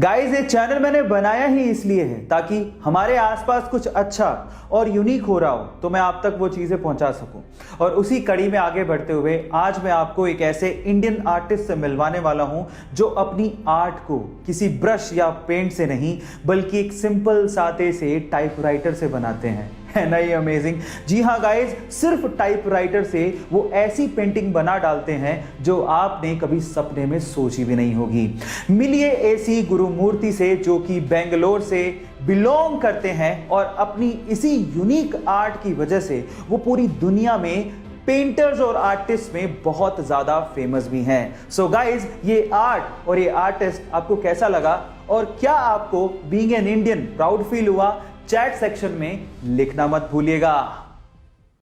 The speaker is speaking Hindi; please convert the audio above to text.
गाइस ये चैनल मैंने बनाया ही इसलिए है ताकि हमारे आसपास कुछ अच्छा और यूनिक हो रहा हो तो मैं आप तक वो चीज़ें पहुंचा सकूं। और उसी कड़ी में आगे बढ़ते हुए आज मैं आपको एक ऐसे इंडियन आर्टिस्ट से मिलवाने वाला हूं जो अपनी आर्ट को किसी ब्रश या पेंट से नहीं बल्कि एक सिंपल सादे से टाइपराइटर से बनाते हैं। है ना ये अमेजिंग? जी हाँ गाइस, सिर्फ टाइपराइटर से वो ऐसी पेंटिंग बना डालते हैं जो आपने कभी सपने में सोची भी नहीं होगी। मिलिए ऐसी गुरुमूर्ति से जो कि बेंगलोर से बिलोंग करते हैं और अपनी इसी यूनिक आर्ट की वजह से वो पूरी दुनिया में पेंटर्स और आर्टिस्ट में बहुत ज्यादा फेमस भी हैं। सो गाइज, ये आर्ट और ये आर्टिस्ट आपको कैसा लगा और क्या आपको being an Indian proud feel हुआ? चैट सेक्शन में लिखना मत भूलिएगा।